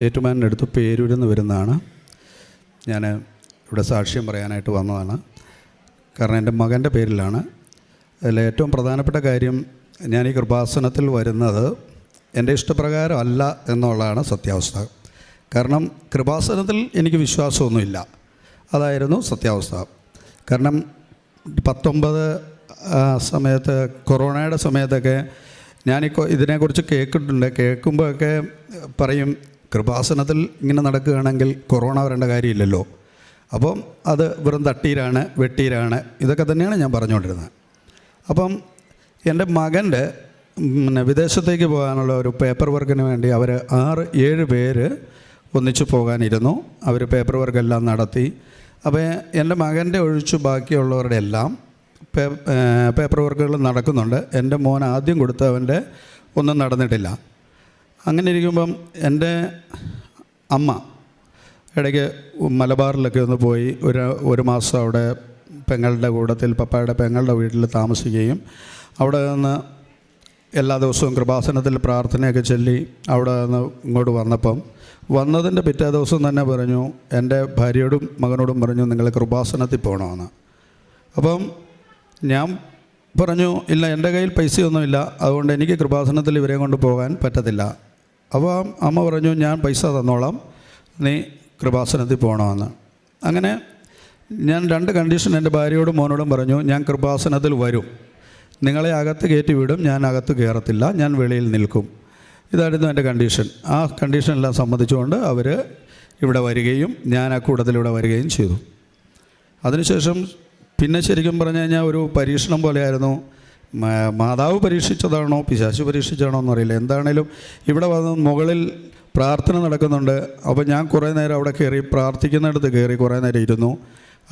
ഏറ്റുമാനടുത്ത് പേരൂരിൽ നിന്ന് വരുന്നതാണ്. ഞാൻ ഇവിടെ സാക്ഷ്യം പറയാനായിട്ട് വന്നതാണ്. കാരണം എൻ്റെ മകൻ്റെ പേരിലാണ്. അതിൽ ഏറ്റവും പ്രധാനപ്പെട്ട കാര്യം, ഞാൻ ഈ കൃപാസനത്തിൽ വരുന്നത് എൻ്റെ ഇഷ്ടപ്രകാരം അല്ല എന്നുള്ളതാണ് സത്യാവസ്ഥ. കാരണം കൃപാസനത്തിൽ എനിക്ക് വിശ്വാസമൊന്നുമില്ല, അതായിരുന്നു സത്യാവസ്ഥ. കാരണം 19 സമയത്ത്, കൊറോണയുടെ സമയത്തൊക്കെ ഇതിനെക്കുറിച്ച് കേൾക്കുമ്പോഴൊക്കെ പറയും, കൃപാസനത്തിൽ ഇങ്ങനെ നടക്കുകയാണെങ്കിൽ കൊറോണ വരേണ്ട കാര്യമില്ലല്ലോ, അപ്പം അത് വെറും തട്ടീരാണ്, വെട്ടീരാണ്, ഇതൊക്കെ തന്നെയാണ് ഞാൻ പറഞ്ഞുകൊണ്ടിരുന്നത്. അപ്പം എൻ്റെ മകൻ്റെ വിദേശത്തേക്ക് പോകാനുള്ള ഒരു പേപ്പർ വർക്കിന് വേണ്ടി അവർ 6-7 പേര് ഒന്നിച്ച് പോകാനിരുന്നു. അവർ പേപ്പർ വർക്കെല്ലാം നടത്തി. അപ്പോൾ എൻ്റെ മകൻ്റെ ഒഴിച്ച് ബാക്കിയുള്ളവരുടെ എല്ലാം പേപ്പർ വർക്കുകൾ നടക്കുന്നുണ്ട്. എൻ്റെ മോൻ ആദ്യം കൊടുത്തവൻ്റെ ഒന്നും നടന്നിട്ടില്ല. അങ്ങനെ ഇരിക്കുമ്പം എൻ്റെ അമ്മ ഇടയ്ക്ക് മലബാറിലൊക്കെ ഒന്ന് പോയി ഒരു മാസം അവിടെ പെങ്ങളുടെ കൂട്ടത്തിൽ, പപ്പായുടെ പെങ്ങളുടെ വീട്ടിൽ താമസിക്കുകയും അവിടെ നിന്ന് എല്ലാ ദിവസവും കൃപാസനത്തിൽ പ്രാർത്ഥനയൊക്കെ ചൊല്ലി അവിടെ നിന്ന് ഇങ്ങോട്ട് വന്നതിൻ്റെ പിറ്റേ ദിവസം തന്നെ പറഞ്ഞു, എൻ്റെ ഭാര്യയോടും മകനോടും പറഞ്ഞു, നിങ്ങൾ കൃപാസനത്തിൽ പോകണമെന്ന്. അപ്പം ഞാൻ പറഞ്ഞു, ഇല്ല, എൻ്റെ കയ്യിൽ പൈസയൊന്നുമില്ല, അതുകൊണ്ട് എനിക്ക് കൃപാസനത്തിൽ ഇവരെ കൊണ്ട് പോകാൻ പറ്റത്തില്ല. അപ്പോൾ അമ്മ പറഞ്ഞു, ഞാൻ പൈസ തന്നോളാം, നീ കൃപാസനത്തിൽ പോകണമെന്ന്. അങ്ങനെ ഞാൻ 2 കണ്ടീഷൻ എൻ്റെ ഭാര്യയോടും മോനോടും പറഞ്ഞു, ഞാൻ കൃപാസനത്തിൽ വരും, നിങ്ങളെ അകത്ത് കയറ്റി വിടും, ഞാൻ അകത്ത് കയറത്തില്ല, ഞാൻ വെളിയിൽ നിൽക്കും. ഇതായിരുന്നു എൻ്റെ കണ്ടീഷൻ. ആ കണ്ടീഷനെല്ലാം സമ്മതിച്ചുകൊണ്ട് അവർ ഇവിടെ വരികയും ഞാൻ ആ കൂട്ടത്തിലിവിടെ വരികയും ചെയ്തു. അതിനുശേഷം പിന്നെ ശരിക്കും പറഞ്ഞു കഴിഞ്ഞാൽ ഒരു പരീക്ഷണം പോലെയായിരുന്നു. മാതാവ് പരീക്ഷിച്ചതാണോ പിശാച് പരീക്ഷിച്ചതാണോ എന്നറിയില്ല. എന്താണേലും ഇവിടെ വന്ന് മുകളിൽ പ്രാർത്ഥന നടക്കുന്നുണ്ട്. അപ്പോൾ ഞാൻ കുറേ നേരം അവിടെ കയറി, പ്രാർത്ഥിക്കുന്നിടത്ത് കയറി കുറേ നേരം ഇരുന്നു.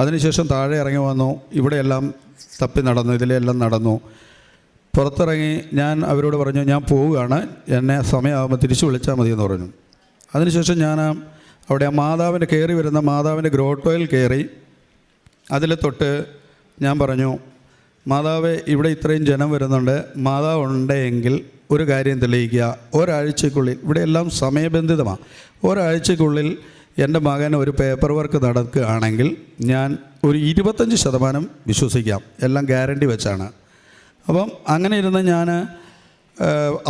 അതിനുശേഷം താഴെ ഇറങ്ങി വന്നു. ഇവിടെയെല്ലാം തപ്പി നടന്നു, ഇതിലെല്ലാം നടന്നു. പുറത്തിറങ്ങി ഞാൻ അവരോട് പറഞ്ഞു, ഞാൻ പോവുകയാണ്, എന്നെ സമയമാകുമ്പോൾ തിരിച്ചു വിളിച്ചാൽ മതിയെന്ന് പറഞ്ഞു. അതിനുശേഷം ഞാൻ അവിടെ മാതാവിൻ്റെ കയറി വരുന്ന മാതാവിൻ്റെ ഗ്രോട്ടോയിൽ കയറി അതിൽ തൊട്ട് ഞാൻ പറഞ്ഞു, മാതാവേ, ഇവിടെ ഇത്രയും ജനം വരുന്നുണ്ട്, മാതാവ് ഉണ്ടെങ്കിൽ ഒരു കാര്യം തെളിയിക്കുക, ഒരാഴ്ചക്കുള്ളിൽ, ഇവിടെ എല്ലാം സമയബന്ധിതമാണ്, ഒരാഴ്ചക്കുള്ളിൽ എൻ്റെ മകൻ ഒരു പേപ്പർ വർക്ക് നടക്കുകയാണെങ്കിൽ ഞാൻ ഒരു 25% വിശ്വസിക്കാം, എല്ലാം ഗ്യാരണ്ടി വെച്ചാണ്. അപ്പം അങ്ങനെ ഇരുന്ന് ഞാൻ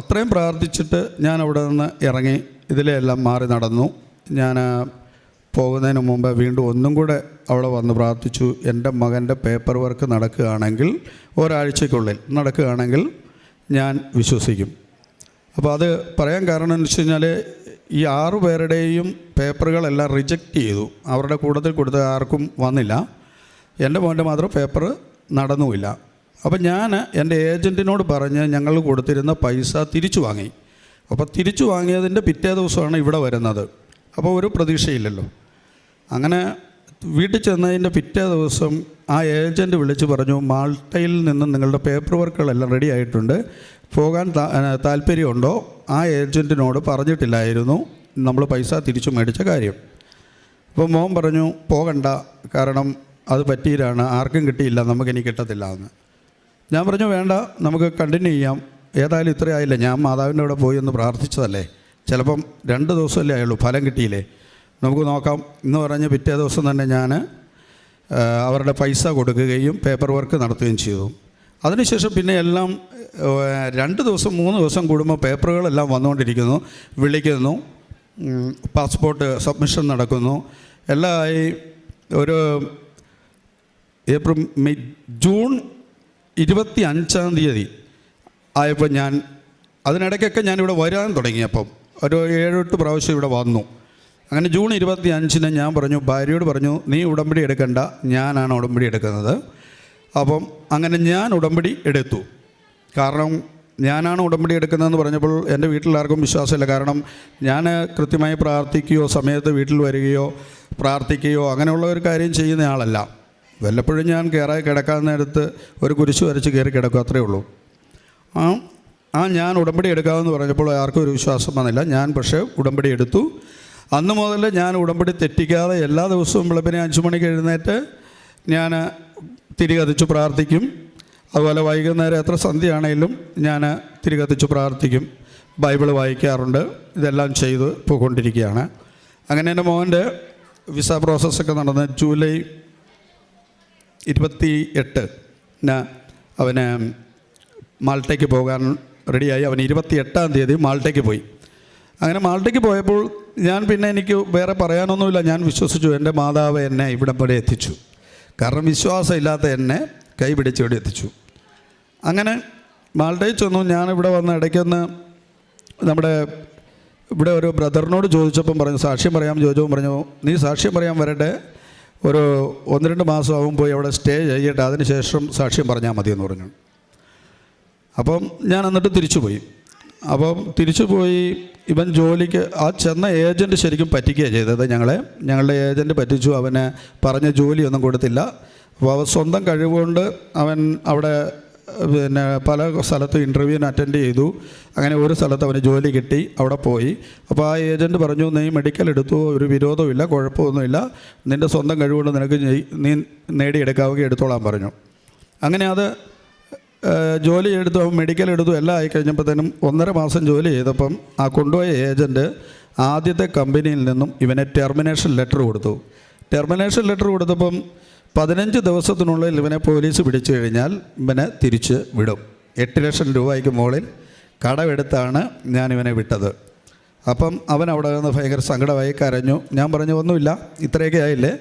അത്രയും പ്രാർത്ഥിച്ചിട്ട് ഞാൻ അവിടെ നിന്ന് ഇറങ്ങി ഇതിലെല്ലാം മാറി നടന്നു. ഞാൻ പോകുന്നതിന് മുമ്പ് വീണ്ടും ഒന്നും കൂടെ അവിടെ വന്ന് പ്രാർത്ഥിച്ചു, എൻ്റെ മകൻ്റെ പേപ്പർ വർക്ക് നടക്കുകയാണെങ്കിൽ, ഒരാഴ്ചക്കുള്ളിൽ നടക്കുകയാണെങ്കിൽ ഞാൻ വിശ്വസിക്കും. അപ്പോൾ അത് പറയാൻ കാരണം എന്ന് വെച്ച് കഴിഞ്ഞാൽ, ഈ 6 പേരുടെയും പേപ്പറുകളെല്ലാം റിജക്റ്റ് ചെയ്തു. അവരുടെ കൂട്ടത്തിൽ കൊടുത്ത ആർക്കും വന്നില്ല. എൻ്റെ മോൻ്റെ മാത്രം പേപ്പർ നടന്നുമില്ല. അപ്പോൾ ഞാൻ എൻ്റെ ഏജൻറ്റിനോട് പറഞ്ഞ് ഞങ്ങൾ കൊടുത്തിരുന്ന പൈസ തിരിച്ചു വാങ്ങി. അപ്പോൾ തിരിച്ചു വാങ്ങിയതിൻ്റെ പിറ്റേ ദിവസമാണ് ഇവിടെ വരുന്നത്. അപ്പോൾ ഒരു പ്രതീക്ഷയില്ലല്ലോ. അങ്ങനെ വീട്ടിൽ ചെന്നതിൻ്റെ പിറ്റേ ദിവസം ആ ഏജൻറ്റ് വിളിച്ച് പറഞ്ഞു, മാൾട്ടയിൽ നിന്ന് നിങ്ങളുടെ പേപ്പർ വർക്കുകളെല്ലാം റെഡി ആയിട്ടുണ്ട്, പോകാൻ താല്പര്യമുണ്ടോ? ആ ഏജൻറ്റിനോട് പറഞ്ഞിട്ടില്ലായിരുന്നു നമ്മൾ പൈസ തിരിച്ചു മേടിച്ച കാര്യം. അപ്പോൾ മോൻ പറഞ്ഞു, പോകണ്ട, കാരണം അത് പറ്റിയിട്ടാണ്, ആർക്കും കിട്ടിയില്ല, നമുക്കിനി കിട്ടത്തില്ല എന്ന്. ഞാൻ പറഞ്ഞു, വേണ്ട, നമുക്ക് കണ്ടിന്യൂ ചെയ്യാം, ഏതായാലും ഇത്രയായില്ല, ഞാൻ മാതാവിൻ്റെ അവിടെ പോയി ഒന്ന് പ്രാർത്ഥിച്ചതല്ലേ, ചിലപ്പം 2 ദിവസമല്ലേ ആയുള്ളൂ, ഫലം കിട്ടിയില്ലേ, നമുക്ക് നോക്കാം എന്ന് പറഞ്ഞ് പിറ്റേ ദിവസം തന്നെ ഞാൻ അവരുടെ പൈസ കൊടുക്കുകയും പേപ്പർ വർക്ക് നടത്തുകയും ചെയ്തു. അതിനുശേഷം പിന്നെ എല്ലാം 2 ദിവസം 3 ദിവസം കൂടുമ്പോൾ പേപ്പറുകളെല്ലാം വന്നുകൊണ്ടിരിക്കുന്നു, വിളിക്കുന്നു, പാസ്പോർട്ട് സബ്മിഷൻ നടക്കുന്നു, എല്ലാം ആയി. ഒരു ജൂൺ 25-ാം തീയതി ആയപ്പോൾ അതിനിടയ്ക്കൊക്കെ ഞാനിവിടെ വരാൻ തുടങ്ങിയപ്പം ഒരു 7-8 പ്രാവശ്യം ഇവിടെ വന്നു. അങ്ങനെ ജൂൺ 25-ന് ഞാൻ പറഞ്ഞു, ഭാര്യയോട് പറഞ്ഞു, നീ ഉടമ്പടി എടുക്കണ്ട, ഞാനാണ് ഉടമ്പടി എടുക്കുന്നത്. അപ്പം അങ്ങനെ ഞാൻ ഉടമ്പടി എടുത്തു. കാരണം ഞാനാണ് ഉടമ്പടി എടുക്കുന്നതെന്ന് പറഞ്ഞപ്പോൾ എൻ്റെ വീട്ടിലാർക്കും വിശ്വാസമില്ല. കാരണം ഞാൻ കൃത്യമായി പ്രാർത്ഥിക്കുകയോ സമയത്ത് വീട്ടിൽ വരികയോ പ്രാർത്ഥിക്കുകയോ അങ്ങനെയുള്ള ഒരു കാര്യം ചെയ്യുന്ന ആളല്ല. വല്ലപ്പോഴും ഞാൻ കിടക്കാൻ നേരത്ത് ഒരു കുരിശ് വരച്ച് കയറി കിടക്കും, അത്രയേ ഉള്ളൂ. ഞാൻ ഉടമ്പടി എടുക്കാമെന്ന് പറഞ്ഞപ്പോൾ ആർക്കും ഒരു വിശ്വാസം വന്നില്ല. ഞാൻ പക്ഷേ ഉടമ്പടി എടുത്തു. അന്ന് മുതൽ ഞാൻ ഉടമ്പടി തെറ്റിക്കാതെ എല്ലാ ദിവസവും വെളുപ്പിനെ 5 മണിക്ക് എഴുന്നേറ്റ് ഞാൻ തിരി കത്തിച്ച് പ്രാർത്ഥിക്കും. അതുപോലെ വൈകുന്നേരം എത്ര സന്ധ്യയാണെങ്കിലും ഞാൻ തിരി കത്തിച്ച് പ്രാർത്ഥിക്കും. ബൈബിൾ വായിക്കാറുണ്ട്. ഇതെല്ലാം ചെയ്ത് പോയിക്കൊണ്ടിരിക്കുകയാണ്. അങ്ങനെ എൻ്റെ മോൻ്റെ വിസ പ്രോസസ്സൊക്കെ നടന്ന് ജൂലൈ 28 അവന് മാൾട്ടയ്ക്ക് പോകാൻ റെഡിയായി. അവൻ 28-ാം തീയതി മാൾട്ടയ്ക്ക് പോയി. അങ്ങനെ മാൾട്ടയ്ക്ക് പോയപ്പോൾ എനിക്ക് വേറെ പറയാനൊന്നുമില്ല. ഞാൻ വിശ്വസിച്ചു, എൻ്റെ മാതാവ് എന്നെ ഇവിടം വരെ എത്തിച്ചു. കാരണം വിശ്വാസമില്ലാത്ത എന്നെ കൈ പിടിച്ച് ഇവിടെ എത്തിച്ചു. അങ്ങനെ മാൾട്ടയിൽ ചെന്നു. ഞാനിവിടെ വന്ന് ഇടയ്ക്കൊന്ന് നമ്മുടെ ഇവിടെ ഒരു ബ്രദറിനോട് ചോദിച്ചപ്പം പറഞ്ഞു, സാക്ഷ്യം പറയാൻ ചോദിച്ചപ്പോൾ പറഞ്ഞു, നീ സാക്ഷ്യം പറയാൻ വരട്ടെ, ഒരു 1-2 മാസമാകും പോയി അവിടെ സ്റ്റേ ചെയ്യട്ടെ, അതിന് ശേഷം സാക്ഷ്യം പറഞ്ഞാൽ മതിയെന്ന് പറഞ്ഞു. അപ്പം ഞാൻ എന്നിട്ട് തിരിച്ചുപോയി. തിരിച്ചുപോയി ഇവൻ ജോലിക്ക് ചെന്ന ഏജൻറ്റ് ശരിക്കും പറ്റിക്കുകയാണ് ചെയ്തത്. ഞങ്ങളുടെ ഏജൻറ്റ് പറ്റിച്ചു. അവന് പറഞ്ഞ ജോലിയൊന്നും കൊടുത്തില്ല. അപ്പോൾ അവൻ സ്വന്തം കഴിവുകൊണ്ട് അവൻ അവിടെ പല സ്ഥലത്ത് ഇൻ്റർവ്യൂവിന് അറ്റൻഡ് ചെയ്തു. അങ്ങനെ ഒരു സ്ഥലത്ത് അവന് ജോലി കിട്ടി. അവിടെ പോയി. അപ്പോൾ ആ ഏജൻറ്റ് പറഞ്ഞു, നീ മെഡിക്കൽ എടുത്തു, ഒരു വിരോധമില്ല, കുഴപ്പമൊന്നുമില്ല, നിൻ്റെ സ്വന്തം കഴിവുകൊണ്ട് നിനക്ക് നീ നേടിയെടുക്കാവുകയും എടുത്തോളാൻ പറഞ്ഞു. അങ്ങനെ അത് ജോലി എടുത്തു, മെഡിക്കൽ എടുത്തു, എല്ലാം ആയിക്കഴിഞ്ഞപ്പോഴത്തേനും 1.5 മാസം ജോലി ചെയ്തപ്പം ആ കൊണ്ടുപോയ ഏജൻറ്റ് ആദ്യത്തെ കമ്പനിയിൽ നിന്നും ഇവനെ ടെർമിനേഷൻ ലെറ്റർ കൊടുത്തു. ടെർമിനേഷൻ ലെറ്റർ കൊടുത്തപ്പം 15 ദിവസത്തിനുള്ളിൽ ഇവനെ പോലീസ് പിടിച്ചു കഴിഞ്ഞാൽ ഇവനെ തിരിച്ച് വിടും. 8 ലക്ഷം രൂപയ്ക്ക് മുകളിൽ കടമെടുത്താണ് ഞാൻ ഇവനെ വിട്ടത്. അപ്പം അവൻ അവിടെ നിന്ന് ഭയങ്കര സങ്കടമായി കരഞ്ഞു. ഞാൻ പറഞ്ഞു, ഒന്നുമില്ല, ഇത്രയൊക്കെ ആയില്ലേ,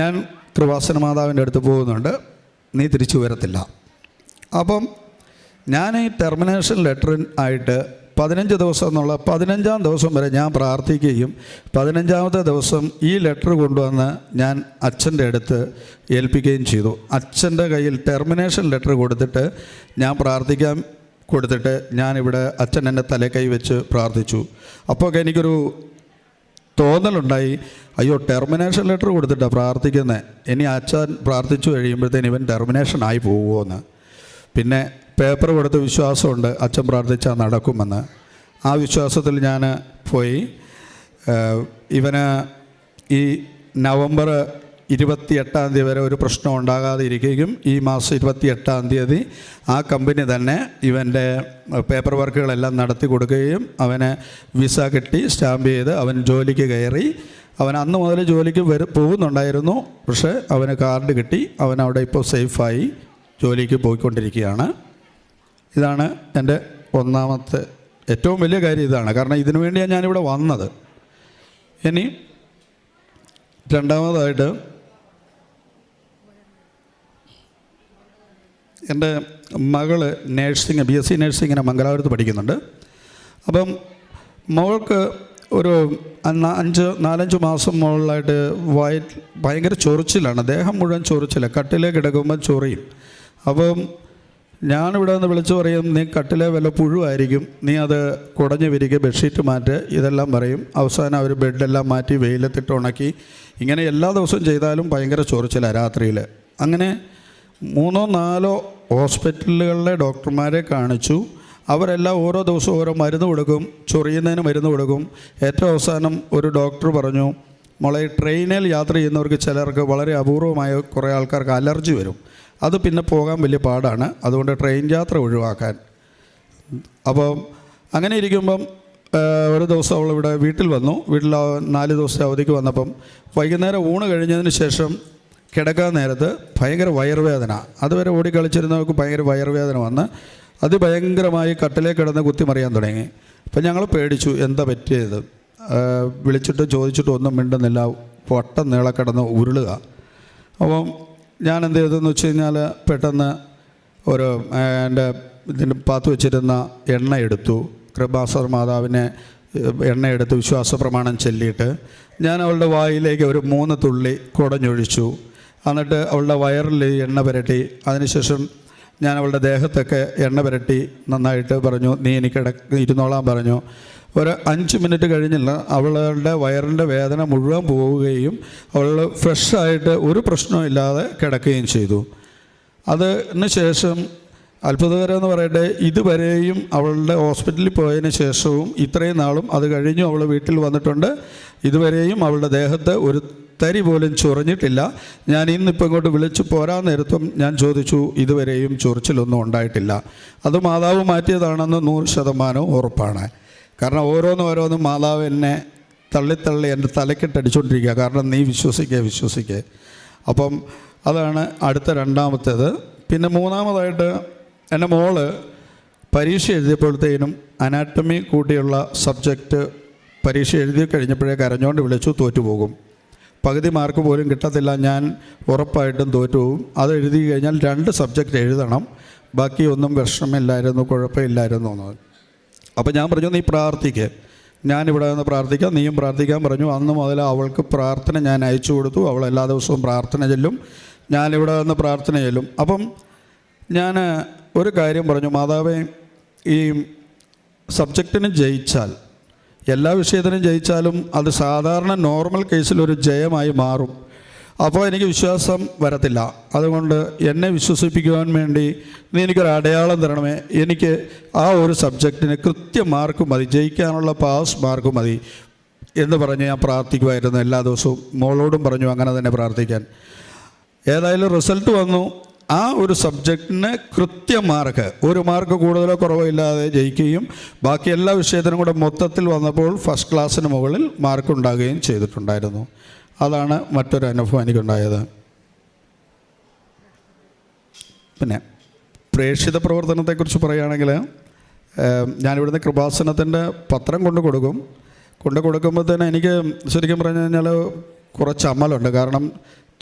ഞാൻ കൃപാസന മാതാവിൻ്റെ അടുത്ത് പോകുന്നുണ്ട്, നീ തിരിച്ചു വരത്തില്ല. അപ്പം ഞാൻ ഈ ടെർമിനേഷൻ ലെറ്ററിനായിട്ട് 15 ദിവസം എന്നുള്ള 15-ാം ദിവസം വരെ ഞാൻ പ്രാർത്ഥിക്കുകയും 15-ാമത്തെ ദിവസം ഈ ലെറ്റർ കൊണ്ടുവന്ന് ഞാൻ അച്ഛൻ്റെ അടുത്ത് ഏൽപ്പിക്കുകയും ചെയ്തു. അച്ഛൻ്റെ കയ്യിൽ ടെർമിനേഷൻ ലെറ്റർ കൊടുത്തിട്ട് ഞാൻ പ്രാർത്ഥിക്കാൻ കൊടുത്തിട്ട് ഞാനിവിടെ അച്ഛൻ എൻ്റെ തലക്കൈ വെച്ച് പ്രാർത്ഥിച്ചു. അപ്പോൾ എനിക്കൊരു തോന്നലുണ്ടായി, അയ്യോ ടെർമിനേഷൻ ലെറ്റർ കൊടുത്തിട്ടാണ് പ്രാർത്ഥിക്കുന്നത്, ഇനി അച്ഛൻ പ്രാർത്ഥിച്ചു കഴിയുമ്പോഴത്തേന് ഇവൻ ടെർമിനേഷൻ ആയി പോകുമോ എന്ന്. പിന്നെ പേപ്പർ കൊടുത്ത് വിശ്വാസമുണ്ട് അച്ഛൻ പ്രാർത്ഥിച്ചാൽ നടക്കുമെന്ന്. ആ വിശ്വാസത്തിൽ ഞാൻ പോയി. ഇവന് ഈ നവംബർ 28-ാം തീയതി വരെ ഒരു പ്രശ്നം ഉണ്ടാകാതെ ഇരിക്കുകയും ഈ മാസം 28-ാം തീയതി ആ കമ്പനി തന്നെ ഇവൻ്റെ പേപ്പർ വർക്കുകളെല്ലാം നടത്തി കൊടുക്കുകയും അവന് വിസ കിട്ടി, സ്റ്റാമ്പ് ചെയ്ത് അവൻ ജോലിക്ക് കയറി. അവൻ അന്ന് മുതൽ ജോലിക്ക് പോകുന്നുണ്ടായിരുന്നു. പക്ഷേ അവന് കാർഡ് കിട്ടി. അവൻ അവിടെ ഇപ്പോൾ സേഫായി ജോലിക്ക് പോയിക്കൊണ്ടിരിക്കുകയാണ്. ഇതാണ് എൻ്റെ ഒന്നാമത്തെ ഏറ്റവും വലിയ കാര്യം. ഇതാണ് കാരണം ഇതിനു വേണ്ടിയാണ് ഞാനിവിടെ വന്നത്. ഇനി രണ്ടാമതായിട്ട് എൻ്റെ മകള് നേഴ്സിംഗ് BSc നേഴ്സിങ്ങിന് മംഗലാപുരത്ത് പഠിക്കുന്നുണ്ട്. അപ്പം മകൾക്ക് ഒരു 4-5 മാസം മുകളിലായിട്ട് ഭയങ്കര ചൊറിച്ചിലാണ്. ദേഹം മുഴുവൻ ചൊറിച്ചില്ല. കട്ടിലേക്ക് കിടക്കുമ്പോൾ ചൊറിയും. അപ്പം ഞാനിവിടെ നിന്ന് വിളിച്ചു പറയും, നീ കട്ടിലെ വല്ല പുഴുവായിരിക്കും, നീ അത് കുടഞ്ഞ് വിരിക്കുക, ബെഡ്ഷീറ്റ് മാറ്റ്, ഇതെല്ലാം പറയും. അവസാനം അവർ ബെഡെല്ലാം മാറ്റി വെയിലത്തിട്ട് ഉണക്കി. ഇങ്ങനെ എല്ലാ ദിവസവും ചെയ്താലും ഭയങ്കര ചൊറിച്ചിലാണ് രാത്രിയിൽ. അങ്ങനെ 3-4 ഹോസ്പിറ്റലുകളിലെ ഡോക്ടർമാരെ കാണിച്ചു. അവരെല്ലാം ഓരോ ദിവസവും ഓരോ മരുന്ന് കൊടുക്കും, ചൊറിയുന്നതിന് മരുന്ന് കൊടുക്കും. ഏറ്റവും അവസാനം ഒരു ഡോക്ടർ പറഞ്ഞു, മോളെ ട്രെയിനിൽ യാത്ര ചെയ്യുന്നവർക്ക് ചിലർക്ക് വളരെ അപൂർവമായ കുറേ ആൾക്കാർക്ക് അലർജി വരും, അത് പിന്നെ പോകാൻ വലിയ പാടാണ്, അതുകൊണ്ട് ട്രെയിൻ യാത്ര ഒഴിവാക്കാൻ. അപ്പോൾ അങ്ങനെ ഇരിക്കുമ്പം ഒരു ദിവസം അവളിവിടെ വീട്ടിൽ വന്നു. വീട്ടിൽ 4 ദിവസത്തെ അവധിക്ക് വന്നപ്പം വൈകുന്നേരം ഊണ് കഴിഞ്ഞതിന് ശേഷം കിടക്കാൻ നേരത്ത് ഭയങ്കര വയറുവേദന. അതുവരെ ഓടിക്കളിച്ചിരുന്നവർക്ക് ഭയങ്കര വയറുവേദന വന്ന് അതിഭയങ്കരമായി കട്ടിലേക്ക് കിടന്ന് കുത്തിമറിയാൻ തുടങ്ങി. അപ്പം ഞങ്ങൾ പേടിച്ചു, എന്താ പറ്റിയത്. വിളിച്ചിട്ട് ചോദിച്ചിട്ട് ഒന്നും മിണ്ടുന്നില്ല, വട്ടം നീളെ കിടന്ന് ഉരുളുക. അപ്പം ഞാൻ എന്ത് ചെയ്തതെന്ന് വെച്ച് കഴിഞ്ഞാൽ പെട്ടെന്ന് ഒരു എൻ്റെ ഇതിന് പാത്ത് വെച്ചിരുന്ന എണ്ണ എടുത്തു, കൃപാസന മാതാവിനെ എണ്ണ എടുത്ത് വിശ്വാസ പ്രമാണം ചൊല്ലിയിട്ട് ഞാൻ അവളുടെ വായിലേക്ക് ഒരു 3 തുള്ളി കുടഞ്ഞൊഴിച്ചു. എന്നിട്ട് അവളുടെ വയറിൽ എണ്ണ പുരട്ടി. അതിനുശേഷം ഞാൻ അവളുടെ ദേഹത്തൊക്കെ എണ്ണ പുരട്ടി നന്നായിട്ട് പറഞ്ഞു, നീ എനിക്ക് ഇരുന്നോളാൻ പറഞ്ഞു. ഒരു 5 മിനിറ്റ് കഴിഞ്ഞില്ല അവളുടെ വയറിൻ്റെ വേദന മുഴുവൻ പോവുകയും അവൾ ഫ്രഷായിട്ട് ഒരു പ്രശ്നമില്ലാതെ കിടക്കുകയും ചെയ്തു. അതിന് ശേഷം അത്ഭുതകരമെന്ന് പറയട്ടെ, ഇതുവരെയും അവളുടെ ഹോസ്പിറ്റലിൽ പോയതിന് ശേഷവും ഇത്രയും നാളും അത് കഴിഞ്ഞു അവൾ വീട്ടിൽ വന്നിട്ടുണ്ട്. ഇതുവരെയും അവളുടെ ദേഹത്ത് ഒരു തരി പോലും ചൊറിഞ്ഞിട്ടില്ല. ഞാൻ ഇന്നിപ്പോൾ ഇങ്ങോട്ട് വിളിച്ച് പോരാൻ നേരത്തും ഞാൻ ചോദിച്ചു, ഇതുവരെയും ചൊറിച്ചിലൊന്നും ഉണ്ടായിട്ടില്ല. അത് മാതാവ് മാറ്റിയതാണെന്ന് 100% ഉറപ്പാണ്. കാരണം ഓരോന്നും മാതാവ് എന്നെ തള്ളി എൻ്റെ തലക്കിട്ടടിച്ചുകൊണ്ടിരിക്കുക. കാരണം നീ വിശ്വസിക്കുക. അപ്പം അതാണ് അടുത്ത രണ്ടാമത്തേത്. പിന്നെ മൂന്നാമതായിട്ട് എൻ്റെ മോള് പരീക്ഷ എഴുതിയപ്പോഴത്തേനും അനാറ്റമി കൂട്ടിയുള്ള സബ്ജക്റ്റ് പരീക്ഷ എഴുതി കഴിഞ്ഞപ്പോഴേ കരഞ്ഞുകൊണ്ട് വിളിച്ചു, തോറ്റുപോകും, പകുതി മാർക്ക് പോലും കിട്ടത്തില്ല, ഞാൻ ഉറപ്പായിട്ടും തോറ്റുപോകും, അത് എഴുതി കഴിഞ്ഞാൽ 2 സബ്ജക്റ്റ് എഴുതണം, ബാക്കി ഒന്നും വിഷമമില്ലായിരുന്നു, കുഴപ്പമില്ലായിരുന്നു എന്ന്. അപ്പോൾ ഞാൻ പറഞ്ഞു, നീ പ്രാർത്ഥിക്ക്, ഞാനിവിടെ നിന്ന് പ്രാർത്ഥിക്കാം, നീയും പ്രാർത്ഥിക്കാൻ പറഞ്ഞു. അന്ന് മുതൽ അവൾക്ക് പ്രാർത്ഥന ഞാൻ അയച്ചു കൊടുത്തു. അവൾ എല്ലാ ദിവസവും പ്രാർത്ഥന ചെല്ലും, ഞാനിവിടെ നിന്ന് പ്രാർത്ഥന ചെല്ലും. അപ്പം ഞാൻ ഒരു കാര്യം പറഞ്ഞു, മാതാവേ, ഈ സബ്ജക്റ്റിന് ജയിച്ചാൽ, എല്ലാ വിഷയത്തിനും ജയിച്ചാലും അത് സാധാരണ നോർമൽ കേസിലൊരു ജയമായി മാറും. അപ്പോൾ എനിക്ക് വിശ്വാസം വരത്തില്ല. അതുകൊണ്ട് എന്നെ വിശ്വസിപ്പിക്കുവാൻ വേണ്ടി നീ എനിക്കൊരു അടയാളം തരണമേ. എനിക്ക് ആ ഒരു സബ്ജക്റ്റിന് കൃത്യ മാർക്ക് മതി, ജയിക്കാനുള്ള പാസ് മാർക്ക് മതി എന്ന് പറഞ്ഞ് ഞാൻ പ്രാർത്ഥിക്കുമായിരുന്നു എല്ലാ ദിവസവും. മോളോടും പറഞ്ഞു അങ്ങനെ തന്നെ പ്രാർത്ഥിക്കാൻ. ഏതായാലും റിസൾട്ട് വന്നു. ആ ഒരു സബ്ജക്റ്റിന് കൃത്യ മാർക്ക്, 1 മാർക്ക് കൂടുതലോ കുറവോ ഇല്ലാതെ ജയിക്കുകയും ബാക്കി എല്ലാ വിഷയത്തിനും കൂടെ മൊത്തത്തിൽ വന്നപ്പോൾ ഫസ്റ്റ് ക്ലാസ്സിന് മുകളിൽ മാർക്ക് ഉണ്ടാകുകയും ചെയ്തിട്ടുണ്ടായിരുന്നു. അതാണ് മറ്റൊരു അനുഭവം എനിക്കുണ്ടായത്. പിന്നെ പ്രേക്ഷിത പ്രവർത്തനത്തെക്കുറിച്ച് പറയുകയാണെങ്കിൽ, ഞാനിവിടുന്ന് കൃപാസനത്തിൻ്റെ പത്രം കൊണ്ട് കൊടുക്കുമ്പോൾ തന്നെ എനിക്ക് ശരിക്കും പറഞ്ഞു കഴിഞ്ഞാൽ കുറച്ച് അമലുണ്ട്. കാരണം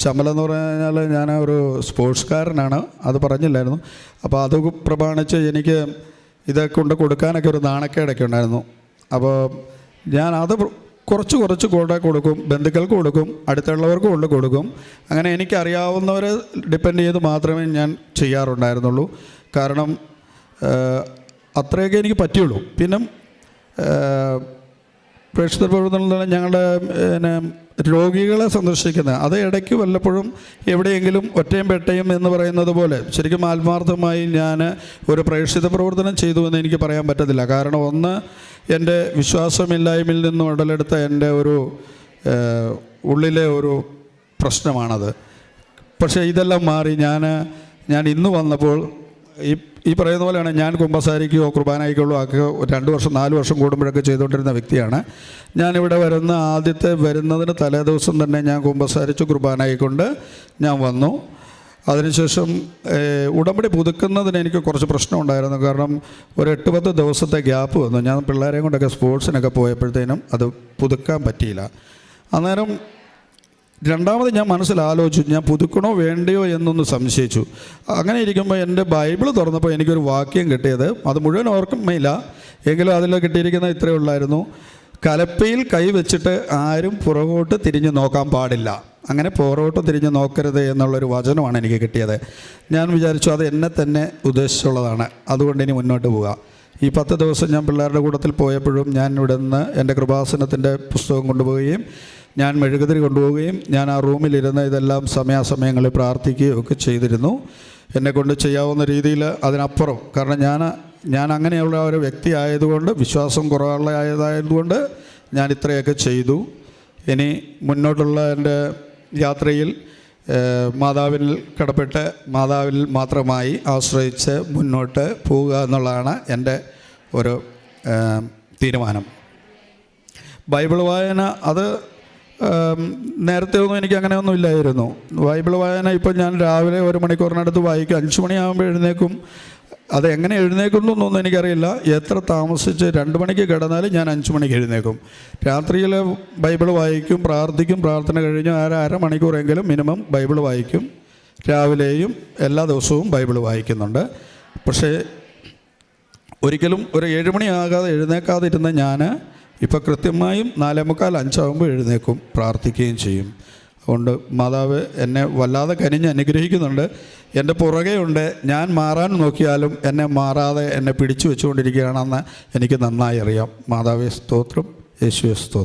ചമലെന്ന് പറഞ്ഞു കഴിഞ്ഞാൽ ഞാൻ ഒരു സ്പോർട്സ്കാരനാണ്, അത് പറഞ്ഞില്ലായിരുന്നു. അപ്പോൾ അത് പ്രമാണിച്ച് എനിക്ക് ഇതൊക്കെ കൊണ്ട് കൊടുക്കാനൊക്കെ ഒരു നാണക്കേടൊക്കെ ഉണ്ടായിരുന്നു. അപ്പോൾ ഞാനത് കുറച്ച് കൊടുക്കും, ബന്ധുക്കൾക്ക് കൊടുക്കും, അടുത്തുള്ളവർക്ക് കൊടുക്കും. അങ്ങനെ എനിക്കറിയാവുന്നവരെ ഡിപ്പെൻഡ് ചെയ്ത് മാത്രമേ ഞാൻ ചെയ്യാറുണ്ടായിരുന്നുള്ളൂ. കാരണം അത്രയൊക്കെ എനിക്ക് പറ്റുള്ളൂ. പിന്നെ പ്രേക്ഷിത പ്രവർത്തനം ഞങ്ങളുടെ രോഗികളെ സന്ദർശിക്കുന്നത്, അത് ഇടയ്ക്ക് വല്ലപ്പോഴും എവിടെയെങ്കിലും ഒറ്റയും പെട്ടയും എന്ന് പറയുന്നത് പോലെ ശരിക്കും ആത്മാർത്ഥമായി ഞാൻ ഒരു പ്രേക്ഷിത പ്രവർത്തനം ചെയ്തു എന്ന് എനിക്ക് പറയാൻ പറ്റത്തില്ല. കാരണം ഒന്ന്, എൻ്റെ വിശ്വാസമില്ലായ്മയിൽ നിന്നും ഉടലെടുത്ത എൻ്റെ ഒരു ഉള്ളിലെ ഒരു പ്രശ്നമാണത്. പക്ഷേ ഇതെല്ലാം മാറി ഞാൻ ഇന്ന് വന്നപ്പോൾ ഈ പറയുന്ന പോലെയാണ്. ഞാൻ കുമ്പസാരിക്കുകയോ കുർബാനയ്ക്കുള്ളോ ഒക്കെ 2 വർഷം 4 വർഷം കൂടുമ്പോഴൊക്കെ ചെയ്തുകൊണ്ടിരുന്ന വ്യക്തിയാണ്. ഞാനിവിടെ വരുന്നതിന് തലേദിവസം തന്നെ ഞാൻ കുമ്പസാരിച്ചു കുർബാനയായിക്കൊണ്ട് ഞാൻ വന്നു. അതിനുശേഷം ഉടമ്പടി പുതുക്കുന്നതിന് എനിക്ക് കുറച്ച് പ്രശ്നമുണ്ടായിരുന്നു. കാരണം ഒരു 8-10 ദിവസത്തെ ഗ്യാപ്പ് വന്നു. ഞാൻ പിള്ളേരെയും കൊണ്ടൊക്കെ സ്പോർട്സിനൊക്കെ പോയപ്പോഴത്തേനും അത് പുതുക്കാൻ പറ്റിയില്ല. അന്നേരം രണ്ടാമത് ഞാൻ മനസ്സിലാലോചിച്ചു, ഞാൻ പുതുക്കണോ വേണ്ടയോ എന്നൊന്ന് സംശയിച്ചു. അങ്ങനെ ഇരിക്കുമ്പോൾ എൻ്റെ ബൈബിൾ തുറന്നപ്പോൾ എനിക്കൊരു വാക്യം കിട്ടിയത്, അത് മുഴുവൻ ഓർമ്മയില്ല, എങ്കിലും അതിൽ കിട്ടിയിരിക്കുന്ന ഇത്രയേ ഉള്ളായിരുന്നു: കലപ്പയിൽ കൈ വെച്ചിട്ട് ആരും പുറകോട്ട് തിരിഞ്ഞ് നോക്കാൻ പാടില്ല, അങ്ങനെ പുറകോട്ട് തിരിഞ്ഞ് നോക്കരുത് എന്നുള്ളൊരു വചനമാണ് എനിക്ക് കിട്ടിയത്. ഞാൻ വിചാരിച്ചു അത് എന്നെ തന്നെ ഉദ്ദേശിച്ചുള്ളതാണ്, അതുകൊണ്ട് ഇനി മുന്നോട്ട് പോകാം. ഈ 10 ദിവസം ഞാൻ പിള്ളേരുടെ കൂട്ടത്തിൽ പോയപ്പോഴും ഞാൻ ഇവിടെ നിന്ന് എൻ്റെ കൃപാസനത്തിൻ്റെ പുസ്തകം കൊണ്ടുപോവുകയും ഞാൻ മെഴുകുതിരി കൊണ്ടുപോവുകയും ഞാൻ ആ റൂമിലിരുന്ന് ഇതെല്ലാം സമയാസമയങ്ങളിൽ പ്രാർത്ഥിക്കുകയും ഒക്കെ ചെയ്തിരുന്നു. എന്നെക്കൊണ്ട് ചെയ്യാവുന്ന രീതിയിൽ. അതിനപ്പുറം, കാരണം ഞാൻ അങ്ങനെയുള്ള ഒരു വ്യക്തി ആയതുകൊണ്ട്, വിശ്വാസം കുറവുള്ളതായതുകൊണ്ട് ഞാൻ ഇത്രയൊക്കെ ചെയ്തു. ഇനി മുന്നോട്ടുള്ള എൻ്റെ യാത്രയിൽ മാതാവിൽ കടപ്പെട്ട് മാതാവിൽ മാത്രമായി ആശ്രയിച്ച് മുന്നോട്ട് പോവുക എന്നുള്ളതാണ് എൻ്റെ ഒരു തീരുമാനം. ബൈബിൾ വായന അത് നേരത്തെ ഒന്നും എനിക്ക് അങ്ങനെയൊന്നും ഇല്ലായിരുന്നു. ബൈബിൾ വായന ഇപ്പം ഞാൻ രാവിലെ 1 മണിക്കൂറിനടുത്ത് വായിക്കും. 5 മണിയാകുമ്പോൾ എഴുന്നേക്കും. അത് എങ്ങനെ എഴുന്നേക്കുന്നൊന്നും എനിക്കറിയില്ല. എത്ര താമസിച്ച് 2 മണിക്ക് കിടന്നാലും ഞാൻ 5 മണിക്ക് എഴുന്നേക്കും. രാത്രിയിൽ ബൈബിൾ വായിക്കും, പ്രാർത്ഥിക്കും. പ്രാർത്ഥന കഴിഞ്ഞ് അരമണിക്കൂറെങ്കിലും മിനിമം ബൈബിൾ വായിക്കും. രാവിലെയും എല്ലാ ദിവസവും ബൈബിൾ വായിക്കുന്നുണ്ട്. പക്ഷേ ഒരിക്കലും ഒരു 7 മണിയാകാതെ എഴുന്നേക്കാതിരുന്ന ഞാൻ ഇപ്പോൾ കൃത്യമായും 4:45 ആകുമ്പോൾ എഴുന്നേക്കും, പ്രാർത്ഥിക്കുകയും ചെയ്യും. അതുകൊണ്ട് മാതാവ് എന്നെ വല്ലാതെ കനിഞ്ഞ് അനുഗ്രഹിക്കുന്നുണ്ട്. എൻ്റെ പുറകെ ഉണ്ട്. ഞാൻ മാറാൻ നോക്കിയാലും എന്നെ മാറാതെ എന്നെ പിടിച്ചു വെച്ചുകൊണ്ടിരിക്കുകയാണെന്ന് എനിക്ക് നന്നായി അറിയാം. മാതാവേ സ്തോത്രം, യേശുവേ സ്തോത്രം.